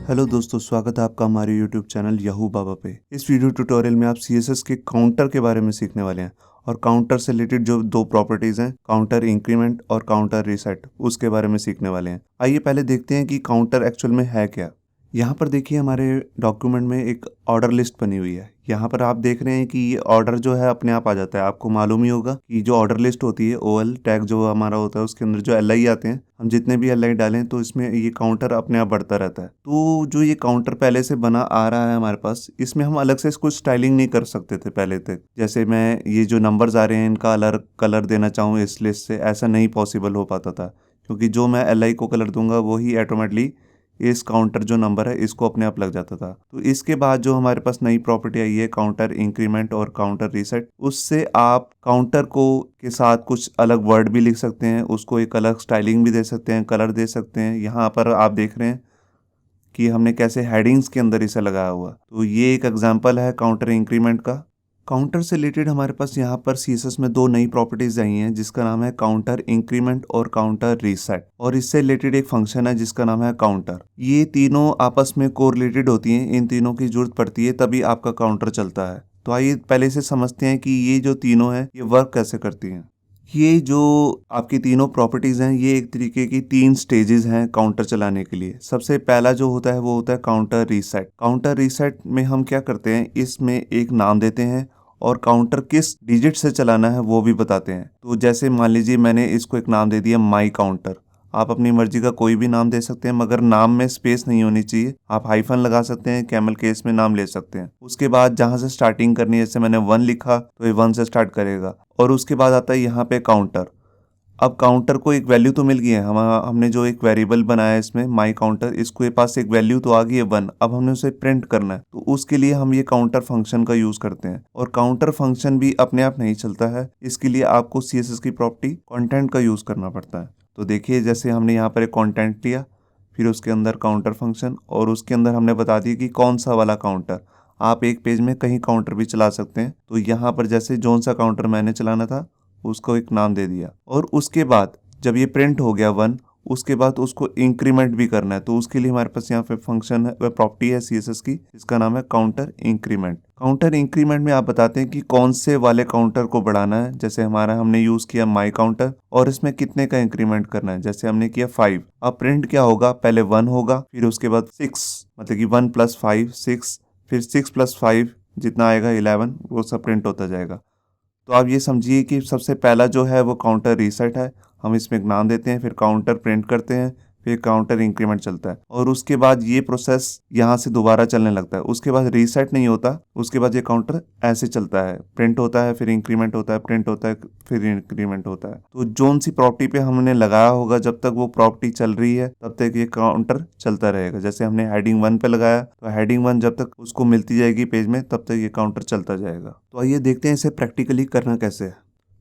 Hello दोस्तों, स्वागत है आपका हमारे यूट्यूब चैनल याहू बाबा पे। इस वीडियो ट्यूटोरियल में आप सीएसएस के काउंटर के बारे में सीखने वाले हैं और काउंटर से रिलेटेड जो दो प्रॉपर्टीज़ हैं, काउंटर इंक्रीमेंट और काउंटर रीसेट, उसके बारे में सीखने वाले हैं। आइए पहले देखते हैं कि काउंटर एक्चुअल में है क्या। यहाँ पर देखिए, हमारे डॉक्यूमेंट में एक ऑर्डर लिस्ट बनी हुई है। यहाँ पर आप देख रहे हैं कि ये ऑर्डर जो है अपने आप आ जाता है। आपको मालूम ही होगा कि जो ऑर्डर लिस्ट होती है, ओएल टैग जो हमारा होता है, उसके अंदर जो एलआई आते हैं, हम जितने भी एलआई डालें तो इसमें ये काउंटर अपने आप बढ़ता रहता है। तो जो ये काउंटर पहले से बना आ रहा है हमारे पास, इसमें हम अलग से कुछ स्टाइलिंग नहीं कर सकते थे पहले तक। जैसे मैं ये जो नंबर्स आ रहे हैं इनका अलग कलर देना चाहूँ इस लिस्ट से, ऐसा नहीं पॉसिबल हो पाता था, क्योंकि जो मैं एलआई को कलर दूंगा वही ऑटोमेटिकली इस काउंटर जो नंबर है इसको अपने आप लग जाता था। तो इसके बाद जो हमारे पास नई प्रॉपर्टी आई है, काउंटर इंक्रीमेंट और काउंटर रीसेट, उससे आप काउंटर को के साथ कुछ अलग वर्ड भी लिख सकते हैं, उसको एक अलग स्टाइलिंग भी दे सकते हैं, कलर दे सकते हैं। यहाँ पर आप देख रहे हैं कि हमने कैसे हेडिंग्स के अंदर इसे लगाया हुआ। तो ये एक एग्जांपल है काउंटर इंक्रीमेंट का। काउंटर से रिलेटेड हमारे पास यहाँ पर सीएसएस में दो नई प्रॉपर्टीज आई हैं, जिसका नाम है काउंटर इंक्रीमेंट और काउंटर रीसेट, और इससे रिलेटेड एक फंक्शन है जिसका नाम है काउंटर। ये तीनों आपस में कोरिलेटेड होती हैं, इन तीनों की जरूरत पड़ती है तभी आपका काउंटर चलता है। तो आइए पहले से समझते हैं कि ये जो तीनों हैं ये वर्क कैसे करती हैं। ये जो आपकी तीनों प्रॉपर्टीज़ हैं, ये एक तरीके की तीन स्टेजेस हैं काउंटर चलाने के लिए। सबसे पहला जो होता है वो होता है काउंटर रीसेट। काउंटर रीसेट में हम क्या करते हैं, इसमें एक नाम देते हैं और काउंटर किस डिजिट से चलाना है वो भी बताते हैं। तो जैसे मान लीजिए मैंने इसको एक नाम दे दिया माई काउंटर। आप अपनी मर्जी का कोई भी नाम दे सकते हैं, मगर नाम में स्पेस नहीं होनी चाहिए। आप हाइफन लगा सकते हैं, कैमल केस में नाम ले सकते हैं। उसके बाद जहां से स्टार्टिंग करनी है, जैसे मैंने 1 लिखा तो ये 1 से स्टार्ट करेगा। और उसके बाद आता है यहाँ पे काउंटर। अब काउंटर को एक वैल्यू तो मिल गई है, हमने जो एक वेरिएबल बनाया है इसमें माई काउंटर, इसके पास एक वैल्यू तो आ गई है 1। अब हमने उसे प्रिंट करना है, तो उसके लिए हम ये काउंटर फंक्शन का यूज करते हैं। और काउंटर फंक्शन भी अपने आप नहीं चलता है, इसके लिए आपको सीएसएस की प्रॉपर्टी कंटेंट का यूज करना पड़ता है। तो देखिए, जैसे हमने यहाँ पर एक कंटेंट लिया, फिर उसके अंदर काउंटर फंक्शन, और उसके अंदर हमने बता दिया कि कौन सा वाला काउंटर। आप एक पेज में कहीं काउंटर भी चला सकते हैं। तो यहाँ पर जैसे जौन सा काउंटर मैंने चलाना था उसको एक नाम दे दिया, और उसके बाद जब ये प्रिंट हो गया 1, उसके बाद उसको इंक्रीमेंट भी करना है। तो उसके लिए हमारे पास यहाँ पे फंक्शन है, प्रॉपर्टी है सीएसएस की, इसका नाम है काउंटर इंक्रीमेंट। काउंटर इंक्रीमेंट में आप बताते हैं कि कौन से वाले काउंटर को बढ़ाना है। जैसे हमने यूज किया माई काउंटर, और इसमें कितने का इंक्रीमेंट करना है। जैसे हमने किया 5। अब प्रिंट क्या होगा, पहले 1 होगा, फिर उसके बाद 6, मतलब कि 1 + 5 6, फिर 6 + 5 जितना आएगा 11, वो सब प्रिंट होता जाएगा। तो आप ये समझिए कि सबसे पहला जो है वो काउंटर रीसेट है। हम इसमें एक नाम देते हैं, फिर काउंटर प्रिंट करते हैं, फिर काउंटर इंक्रीमेंट चलता है, और उसके बाद ये प्रोसेस यहाँ से दोबारा चलने लगता है। उसके बाद रीसेट नहीं होता, उसके बाद ये काउंटर ऐसे चलता है, प्रिंट होता है, फिर इंक्रीमेंट होता है, प्रिंट होता है, फिर इंक्रीमेंट होता है। तो जोन सी प्रॉपर्टी पे हमने लगाया होगा, जब तक वो प्रॉपर्टी चल रही है तब तक ये काउंटर चलता रहेगा। जैसे हमने हेडिंग 1 पे लगाया, तो हेडिंग 1 जब तक उसको मिलती जाएगी पेज में, तब तक ये काउंटर चलता जाएगा। तो आइए देखते हैं इसे प्रैक्टिकली करना कैसे है।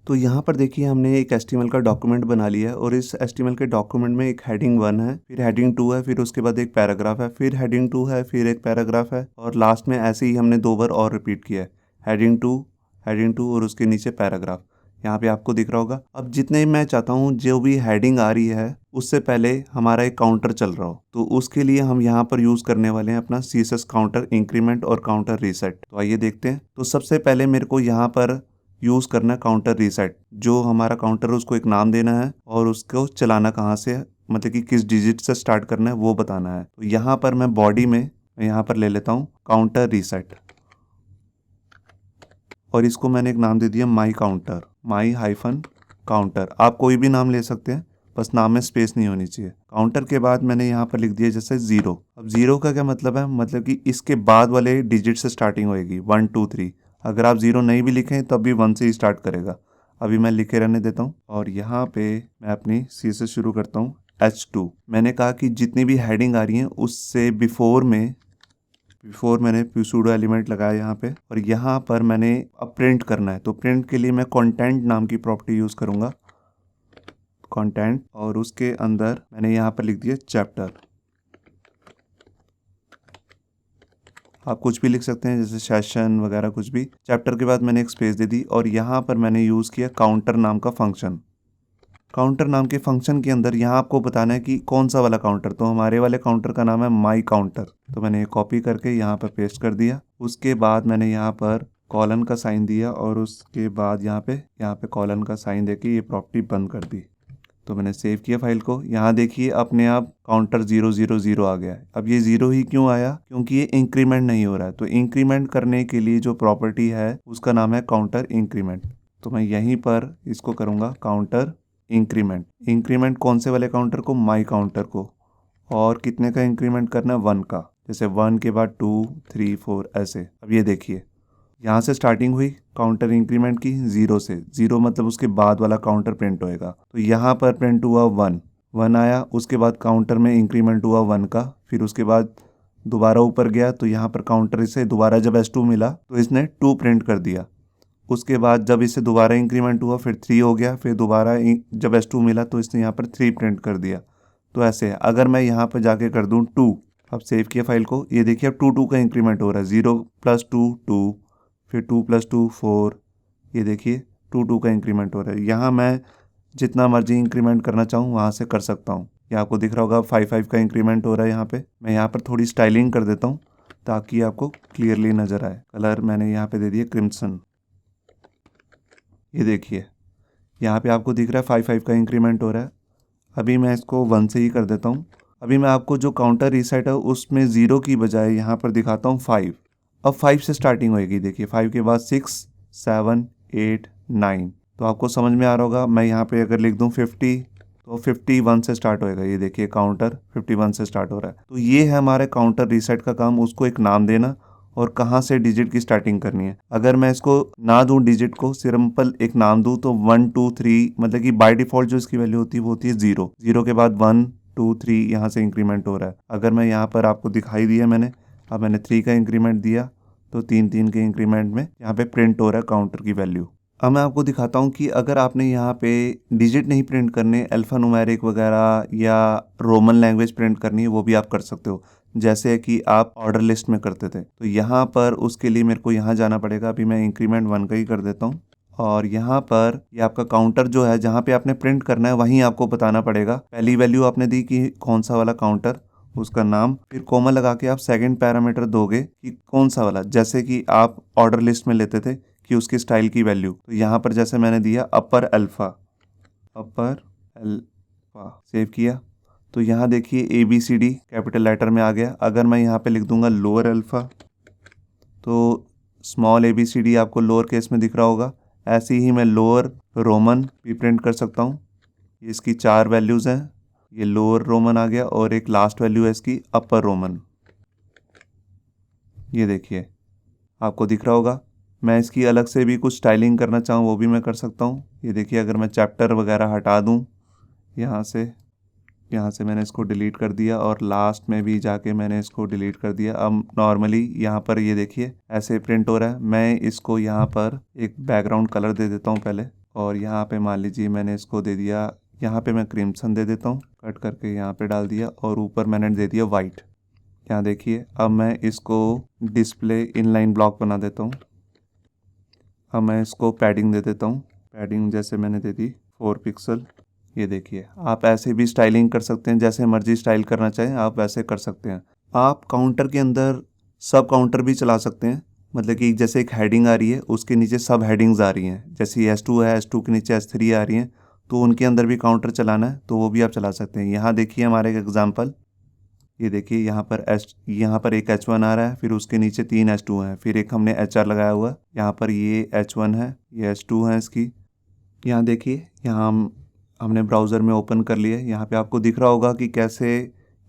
तो यहाँ पर देखिए, हमने एक HTML का डॉक्यूमेंट बना लिया है, और इस HTML के डॉक्यूमेंट में एक हेडिंग 1 है, फिर हेडिंग 2 है, फिर उसके बाद एक पैराग्राफ है, फिर हेडिंग 2 है, फिर एक पैराग्राफ है, और लास्ट में ऐसे ही हमने 2 बार और रिपीट किया है, हेडिंग 2 और उसके नीचे पैराग्राफ। यहाँ पे आपको दिख रहा होगा। अब जितने मैं चाहता हूँ जो भी हेडिंग आ रही है उससे पहले हमारा एक काउंटर चल रहा हो, तो उसके लिए हम यहाँ पर यूज करने वाले हैं अपना सीएसएस काउंटर इंक्रीमेंट और काउंटर रीसेट। तो आइए देखते हैं। तो सबसे पहले मेरे को यहाँ पर यूज करना है काउंटर रीसेट। जो हमारा काउंटर है उसको एक नाम देना है, और उसको चलाना कहाँ से है, मतलब कि किस डिजिट से स्टार्ट करना है वो बताना है। तो यहाँ पर मैं बॉडी में यहाँ पर ले लेता हूँ काउंटर रीसेट, और इसको मैंने एक नाम दे दिया माई काउंटर, माई हाइफन काउंटर। आप कोई भी नाम ले सकते हैं, बस नाम में स्पेस नहीं होनी चाहिए। काउंटर के बाद मैंने यहाँ पर लिख दिया जैसे 0। अब 0 का क्या मतलब है, मतलब कि इसके बाद वाले डिजिट से स्टार्टिंग होएगी 1 2 3। अगर आप 0 नहीं भी लिखें तब भी 1 से ही स्टार्ट करेगा। अभी मैं लिखे रहने देता हूँ, और यहाँ पे मैं अपनी सी से शुरू करता हूँ H2। मैंने कहा कि जितनी भी हेडिंग आ रही है उससे बिफोर मैंने सूडो एलिमेंट लगाया यहाँ पे, और यहाँ पर मैंने अब प्रिंट करना है। तो प्रिंट के लिए मैं कंटेंट नाम की प्रॉपर्टी यूज करूंगा, कंटेंट, और उसके अंदर मैंने यहाँ पर लिख दिया चैप्टर। आप कुछ भी लिख सकते हैं, जैसे सेशन वगैरह कुछ भी। चैप्टर के बाद मैंने एक स्पेस दे दी, और यहाँ पर मैंने यूज किया काउंटर नाम का फंक्शन। काउंटर नाम के फंक्शन के अंदर यहाँ आपको बताना है कि कौन सा वाला काउंटर। तो हमारे वाले काउंटर का नाम है माई काउंटर। तो मैंने ये कॉपी करके यहाँ पर पेस्ट कर दिया। उसके बाद मैंने यहाँ पर कॉलन का साइन दिया और उसके बाद यहाँ पे कॉलन का साइन देके ये प्रॉपर्टी बंद कर दी। तो मैंने सेव किया फाइल को। यहाँ देखिए अपने आप काउंटर 000 आ गया है। अब ये 0 ही क्यों आया? क्योंकि ये इंक्रीमेंट नहीं हो रहा है। तो इंक्रीमेंट करने के लिए जो प्रॉपर्टी है उसका नाम है काउंटर इंक्रीमेंट। तो मैं यहीं पर इसको करूँगा काउंटर इंक्रीमेंट। इंक्रीमेंट कौन से वाले काउंटर को? माई काउंटर को। और कितने का इंक्रीमेंट करना है? 1 का। जैसे 1 के बाद 2, 3, 4 ऐसे। अब ये देखिए यहाँ से स्टार्टिंग हुई काउंटर इंक्रीमेंट की 0 से। 0 मतलब उसके बाद वाला काउंटर प्रिंट होएगा। तो यहाँ पर प्रिंट हुआ 1 आया। उसके बाद काउंटर में इंक्रीमेंट हुआ 1 का। फिर उसके बाद दोबारा ऊपर गया तो यहाँ पर काउंटर इसे दोबारा जब S2 मिला तो इसने 2 प्रिंट कर दिया। उसके बाद जब इसे दोबारा इंक्रीमेंट हुआ फिर 3 हो गया। फिर दोबारा जब S2 मिला तो इसने यहाँ पर 3 प्रिंट कर दिया। तो ऐसे है। अगर मैं यहाँ पर जाके कर दूँ 2, अब सेव किया फाइल को, ये देखिए अब 2 का इंक्रीमेंट हो रहा है। 0 + 2 2, फिर 2 + 2 4। ये देखिए 2 का इंक्रीमेंट हो रहा है। यहाँ मैं जितना मर्जी इंक्रीमेंट करना चाहूँ वहाँ से कर सकता हूँ। ये आपको दिख रहा होगा 5 का इंक्रीमेंट हो रहा है यहाँ पे। मैं यहाँ पर थोड़ी स्टाइलिंग कर देता हूँ ताकि आपको क्लियरली नज़र आए। कलर मैंने यहाँ पे दे दिया क्रिम्सन। ये देखिए यहाँ पे आपको दिख रहा है 5 का इंक्रीमेंट हो रहा है। अभी मैं इसको 1 से ही कर देता हूँ। अभी मैं आपको जो काउंटर रीसेट है उसमें 0 की बजाय यहाँ पर दिखाता हूँ 5। अब 5 से स्टार्टिंग होएगी। देखिए 5 के बाद 6, 7, 8, 9। तो आपको समझ में आ रहा होगा। मैं यहाँ पे अगर लिख दूँ 50 तो 51 से स्टार्ट होएगा। ये देखिए काउंटर 51 से स्टार्ट हो रहा है। तो ये है हमारे काउंटर रीसेट का काम। उसको एक नाम देना और कहाँ से डिजिट की स्टार्टिंग करनी है। अगर मैं इसको ना दूं डिजिट को, सिंपल एक नाम दूं तो 1 2 3 मतलब कि बाय डिफ़ॉल्ट जो इसकी वैल्यू होती है वो होती है 0। 0 के बाद 1 2 3 यहाँ से इंक्रीमेंट हो रहा है। अगर मैं यहाँ पर आपको दिखाई दिया मैंने, अब मैंने 3 का इंक्रीमेंट दिया तो 3 के इंक्रीमेंट में यहाँ पे प्रिंट हो रहा है काउंटर की वैल्यू। अब मैं आपको दिखाता हूँ कि अगर आपने यहाँ पे डिजिट नहीं प्रिंट करने, अल्फ़ा न्यूमेरिक वगैरह या रोमन लैंग्वेज प्रिंट करनी है, वो भी आप कर सकते हो जैसे कि आप ऑर्डर लिस्ट में करते थे। तो यहाँ पर उसके लिए मेरे को यहाँ जाना पड़ेगा। अभी मैं इंक्रीमेंट 1 का ही कर देता हूँ और यहाँ पर ये आपका काउंटर जो है जहाँ पे आपने प्रिंट करना है वहीं आपको बताना पड़ेगा। पहली वैल्यू आपने दी कि कौन सा वाला काउंटर, उसका नाम, फिर कोमा लगा के आप सेकंड पैरामीटर दोगे कि कौन सा वाला, जैसे कि आप ऑर्डर लिस्ट में लेते थे कि उसकी स्टाइल की वैल्यू। तो यहाँ पर जैसे मैंने दिया अपर अल्फ़ा, सेव किया तो यहाँ देखिए ABCD कैपिटल लेटर में आ गया। अगर मैं यहाँ पे लिख दूंगा लोअर अल्फ़ा तो स्मॉल ABCD आपको लोअर केस में दिख रहा होगा। ऐसे ही मैं लोअर रोमन भी प्रिंट कर सकता हूँ। इसकी 4 वैल्यूज़ हैं। ये लोअर रोमन आ गया और एक लास्ट वैल्यू है इसकी अपर रोमन। ये देखिए आपको दिख रहा होगा। मैं इसकी अलग से भी कुछ स्टाइलिंग करना चाहूँ वो भी मैं कर सकता हूँ। ये देखिए अगर मैं चैप्टर वगैरह हटा दूँ यहाँ से मैंने इसको डिलीट कर दिया और लास्ट में भी जाके मैंने इसको डिलीट कर दिया। अब नॉर्मली यहाँ पर ये देखिए ऐसे प्रिंट हो रहा है। मैं इसको यहाँ पर एक बैकग्राउंड कलर दे देता हूँ पहले, और यहाँ पे मान लीजिए मैंने इसको दे दिया, यहाँ पे मैं क्रिम्सन दे देता हूँ, कट करके यहाँ पे डाल दिया और ऊपर मैंने दे दिया वाइट। यहाँ देखिए अब मैं इसको डिस्प्ले इनलाइन ब्लॉक बना देता हूँ। अब मैं इसको पैडिंग दे देता हूँ। पैडिंग जैसे मैंने दे दी 4 पिक्सल। ये देखिए आप ऐसे भी स्टाइलिंग कर सकते हैं, जैसे मर्जी स्टाइल करना चाहें आप वैसे कर सकते हैं। आप काउंटर के अंदर सब काउंटर भी चला सकते हैं, मतलब कि जैसे एक हेडिंग आ रही है उसके नीचे सब हेडिंग्स आ रही हैं। जैसे S2 है, S2 के नीचे S3 आ रही हैं, तो उनके अंदर भी काउंटर चलाना है तो वो भी आप चला सकते हैं। यहाँ देखिए हमारे एक एग्जाम्पल, ये देखिए यहाँ पर एक H1 आ रहा है, फिर उसके नीचे 3 H2 हैं, फिर एक हमने HR लगाया हुआ है। यहाँ पर ये H1 है, ये H2 है इसकी। यहाँ देखिए यहाँ हमने ब्राउज़र में ओपन कर लिया। यहाँ पे आपको दिख रहा होगा कि कैसे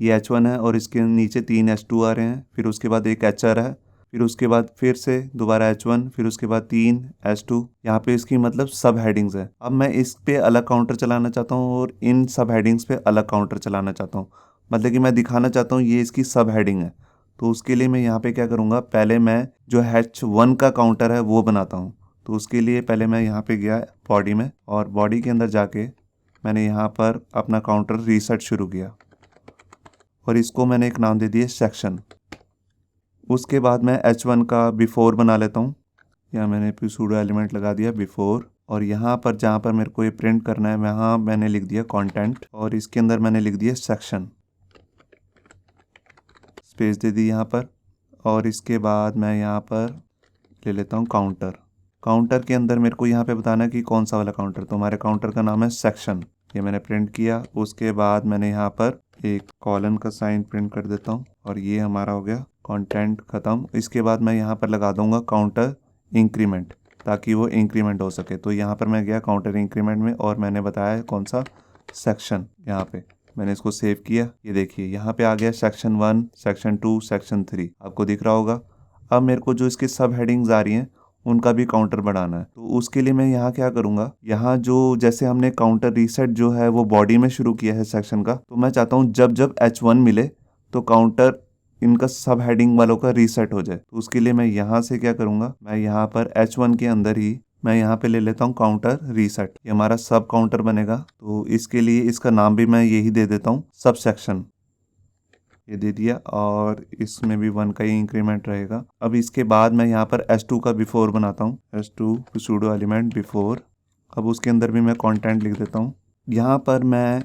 ये H1 है और इसके नीचे 3 H2 आ रहे हैं, फिर उसके बाद एक HR है, फिर उसके बाद फिर से दोबारा H1, फिर उसके बाद 3 H2। यहाँ पे इसकी मतलब सब हेडिंग्स है। अब मैं इस पे अलग काउंटर चलाना चाहता हूँ और इन सब हेडिंग्स पे अलग काउंटर चलाना चाहता हूँ, मतलब कि मैं दिखाना चाहता हूँ ये इसकी सब हेडिंग है। तो उसके लिए मैं यहाँ पे क्या करूँगा, पहले मैं जो H1 का काउंटर है वो बनाता हूँ। तो उसके लिए पहले मैं यहाँ पे गया बॉडी में, और बॉडी के अंदर जाके मैंने यहाँ पर अपना काउंटर रीसेट शुरू किया और इसको मैंने एक नाम दे दिया सेक्शन। उसके बाद मैं H1 का बिफोर बना लेता हूँ। यहाँ मैंने सूडो एलिमेंट लगा दिया बिफोर, और यहाँ पर जहाँ पर मेरे को ये प्रिंट करना है वहाँ मैंने लिख दिया कंटेंट और इसके अंदर मैंने लिख दिया सेक्शन, स्पेस दे दी यहाँ पर। और इसके बाद मैं यहाँ पर ले लेता हूँ काउंटर। काउंटर के अंदर मेरे को यहाँ पे बताना है कि कौन सा वाला काउंटर, तो हमारे काउंटर का नाम है सेक्शन। ये मैंने प्रिंट किया। उसके बाद मैंने यहाँ पर एक कॉलन का साइन प्रिंट कर देता हूँ और ये हमारा हो गया कंटेंट ख़त्म। इसके बाद मैं यहाँ पर लगा दूंगा काउंटर इंक्रीमेंट ताकि वो इंक्रीमेंट हो सके। तो यहाँ पर मैं गया काउंटर इंक्रीमेंट में और मैंने बताया कौन सा, सेक्शन। यहाँ पे मैंने इसको सेव किया। ये देखिए यहाँ पे आ गया सेक्शन 1, सेक्शन 2, सेक्शन 3, आपको दिख रहा होगा। अब मेरे को जो इसके सब हेडिंग्स आ रही हैं उनका भी काउंटर बढ़ाना है। तो उसके लिए मैं यहाँ क्या करूँगा, यहाँ जो जैसे हमने काउंटर रीसेट जो है वो बॉडी में शुरू किया है सेक्शन का, तो मैं चाहता हूँ जब जब H1 मिले तो काउंटर इनका सब हेडिंग वालों का रीसेट हो जाए। तो उसके लिए मैं यहाँ से क्या करूँगा, मैं यहाँ पर H1 के अंदर ही मैं यहाँ पे ले लेता हूँ काउंटर रीसेट। ये हमारा सब काउंटर बनेगा। तो इसके लिए इसका नाम भी मैं यही दे देता हूँ, सब सेक्शन। ये दे दिया और इसमें भी 1 का ही इंक्रीमेंट रहेगा। अब इसके बाद मैं यहाँ पर S2 का बिफोर बनाता हूँ, S2 सूडो एलिमेंट बिफोर। अब उसके अंदर भी मैं कंटेंट लिख देता हूँ। यहाँ पर मैं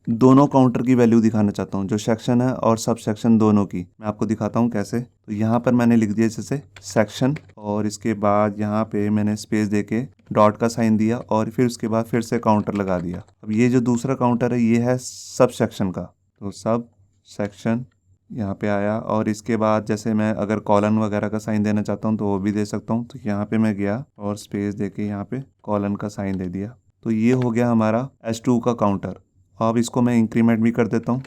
दोनों काउंटर की वैल्यू दिखाना चाहता हूँ, जो सेक्शन है और सब सेक्शन दोनों की। मैं आपको दिखाता हूँ कैसे। तो यहाँ पर मैंने लिख दिया जैसे सेक्शन और इसके बाद यहाँ पे मैंने स्पेस देके डॉट का साइन दिया और फिर उसके बाद फिर से काउंटर लगा दिया। अब ये जो दूसरा काउंटर है ये है सब सेक्शन का, तो सब सेक्शन यहाँ पे आया। और इसके बाद जैसे मैं अगर कॉलन वगैरह का साइन देना चाहता हूँ तो वो भी दे सकता हूँ। तो यहाँ पे मैं गया और स्पेस देके यहाँ पे कॉलन का साइन दे दिया। तो ये हो गया हमारा H2 का काउंटर। अब इसको मैं इंक्रीमेंट भी कर देता हूँ,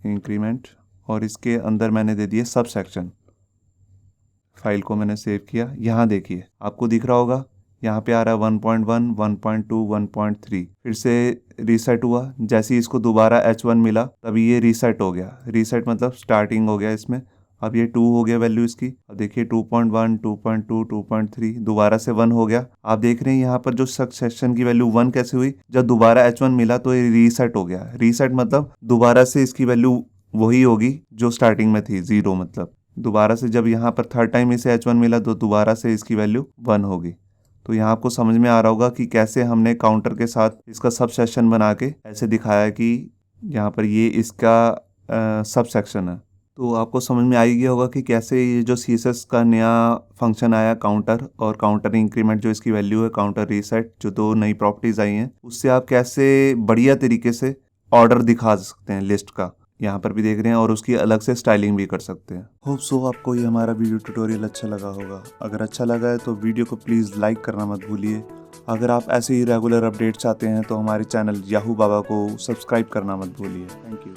इंक्रीमेंट, और इसके अंदर मैंने दे दिया सब सेक्शन। फाइल को मैंने सेव किया। यहाँ देखिए आपको दिख रहा होगा, यहाँ पे आ रहा है 1.1, 1.2, 1.3। फिर से रीसेट हुआ। जैसे ही इसको दोबारा H1 मिला तभी ये रीसेट हो गया। रीसेट मतलब स्टार्टिंग हो गया इसमें। अब ये 2 हो गया वैल्यू इसकी। अब देखिए 2.1, 2.2, 2.3, दोबारा से 1 हो गया। आप देख रहे हैं यहाँ पर जो सेक्शन की वैल्यू 1 कैसे हुई, जब दोबारा H1 मिला तो ये रीसेट हो गया। रीसेट मतलब दोबारा से इसकी वैल्यू वही होगी जो स्टार्टिंग में थी, 0 मतलब। दोबारा से जब यहाँ पर थर्ड टाइम इसे H1 मिला तो दोबारा से इसकी वैल्यू 1 होगी। तो यहाँ आपको समझ में आ रहा होगा कि कैसे हमने काउंटर के साथ इसका सब सेक्शन बना के ऐसे दिखाया कि यहाँ पर ये इसका सब सेक्शन है। तो आपको समझ में आ ही गया होगा कि कैसे ये जो CSS का नया फंक्शन आया काउंटर और काउंटर इंक्रीमेंट, जो इसकी वैल्यू है काउंटर रीसेट, जो 2 नई प्रॉपर्टीज आई हैं, उससे आप कैसे बढ़िया तरीके से ऑर्डर दिखा सकते हैं लिस्ट का। यहाँ पर भी देख रहे हैं और उसकी अलग से स्टाइलिंग भी कर सकते हैं। होप सो आपको ये हमारा वीडियो ट्यूटोरियल अच्छा लगा होगा। अगर अच्छा लगा है तो वीडियो को प्लीज़ लाइक करना मत भूलिए। अगर आप ऐसे ही रेगुलर अपडेट चाहते हैं तो हमारे चैनल याहू बाबा को सब्सक्राइब करना मत भूलिए। Thank you.